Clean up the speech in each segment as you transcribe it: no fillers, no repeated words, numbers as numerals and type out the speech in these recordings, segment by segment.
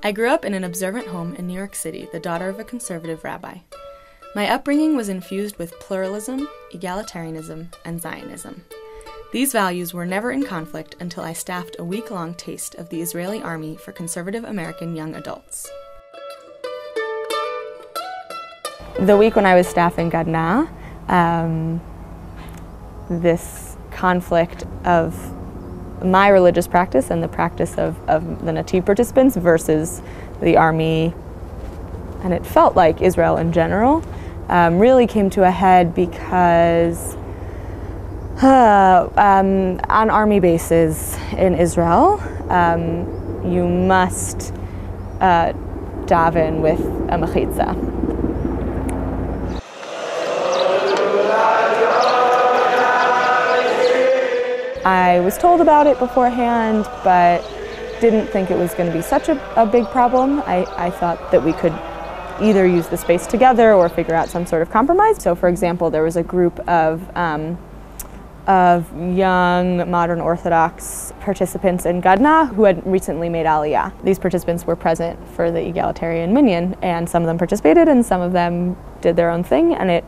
I grew up in an observant home in New York City, the daughter of a conservative rabbi. My upbringing was infused with pluralism, egalitarianism, and Zionism. These values were never in conflict until I staffed a week-long taste of the Israeli Army for conservative American young adults. The week when I was staffing Gadna, this conflict of my religious practice and the practice of the Nativ participants versus the Army, and it felt like Israel in general, really came to a head because on Army bases in Israel, you must daven with a mechitza. I was told about it beforehand, but didn't think it was going to be such a big problem. I thought that we could either use the space together or figure out some sort of compromise. So, for example, there was a group of young modern Orthodox participants in Gadna who had recently made Aliyah. These participants were present for the egalitarian minyan, and some of them participated and some of them did their own thing, and it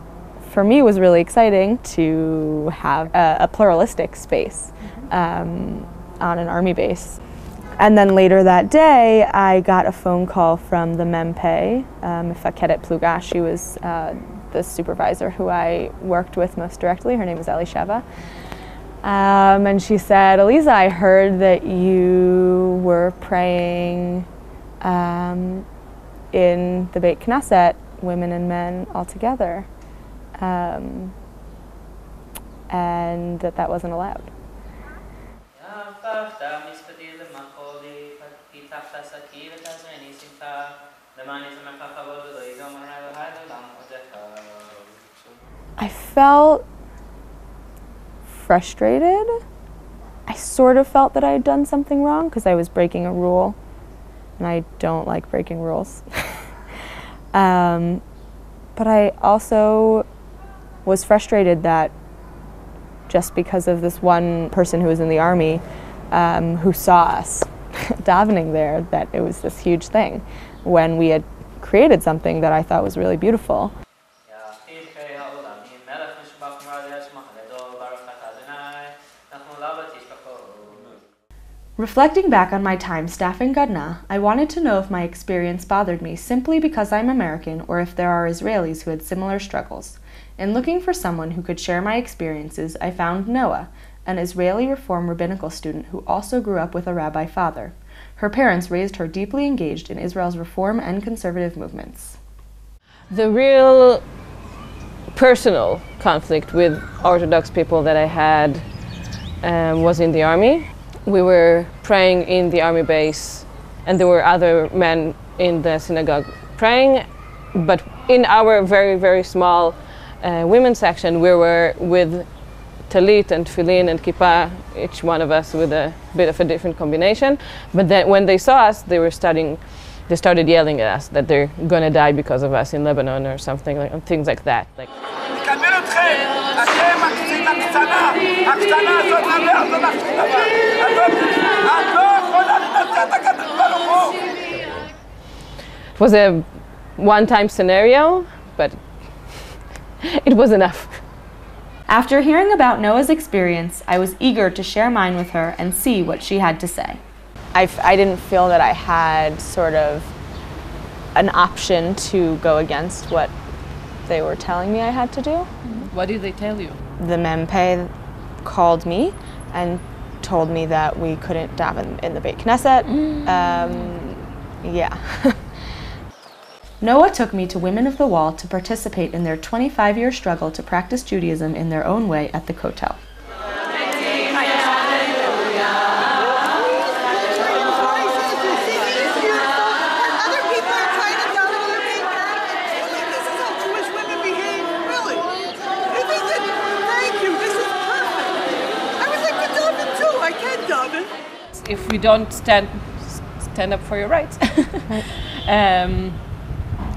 for me was really exciting to have a pluralistic space on an Army base. And then later that day, I got a phone call from the Mem-Pei, Mefaked Pluga. She was the supervisor who I worked with most directly. Her name is Elisheva. And she said, Aliza, I heard that you were praying in the Beit Knesset, women and men all together. And that wasn't allowed. I felt frustrated. I sort of felt that I had done something wrong because I was breaking a rule, and I don't like breaking rules. But I also was frustrated that just because of this one person who was in the Army who saw us davening there, that it was this huge thing when we had created something that I thought was really beautiful. Reflecting back on my time staffing Gadna, I wanted to know if my experience bothered me simply because I'm American or if there are Israelis who had similar struggles. In looking for someone who could share my experiences, I found Noah, an Israeli Reform rabbinical student who also grew up with a rabbi father. Her parents raised her deeply engaged in Israel's reform and conservative movements. The real personal conflict with Orthodox people that I had was in the Army. We were praying in the Army base, and there were other men in the synagogue praying, but in our very, very small women's section, we were with talit and tefillin and kippah, each one of us with a bit of a different combination. But then when they saw us, they started yelling at us that they're going to die because of us in Lebanon or something, like things like that. Like, it was a one-time scenario, but it was enough. After hearing about Noah's experience, I was eager to share mine with her and see what she had to say. I didn't feel that I had sort of an option to go against what they were telling me I had to do. What did they tell you? The Mem-Pei called me and told me that we couldn't daven in the Beit Knesset. Yeah. Noah took me to Women of the Wall to participate in their 25-year struggle to practice Judaism in their own way at the Kotel. If we don't stand up for your rights,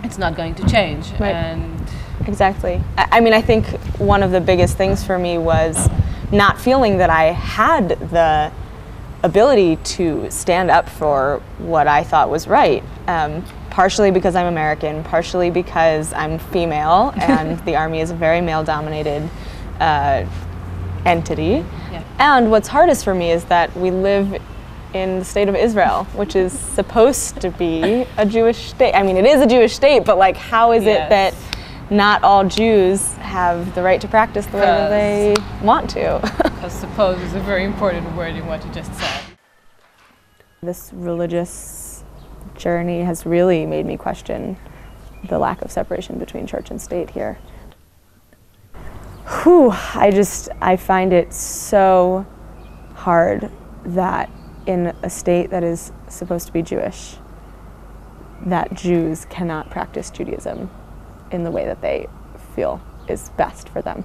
it's not going to change. Right. And exactly. I mean, I think one of the biggest things for me was not feeling that I had ability to stand up for what I thought was right. Partially because I'm American, partially because I'm female, and the Army is a very male-dominated entity. Yeah. And what's hardest for me is that we live in the state of Israel, which is supposed to be a Jewish state. I mean, it is a Jewish state, but like, how is it that not all Jews have the right to practice the way that they want to? Because suppose is a very important word in what you just said. This religious journey has really made me question the lack of separation between church and state here. I find it so hard that in a state that is supposed to be Jewish, that Jews cannot practice Judaism in the way that they feel is best for them.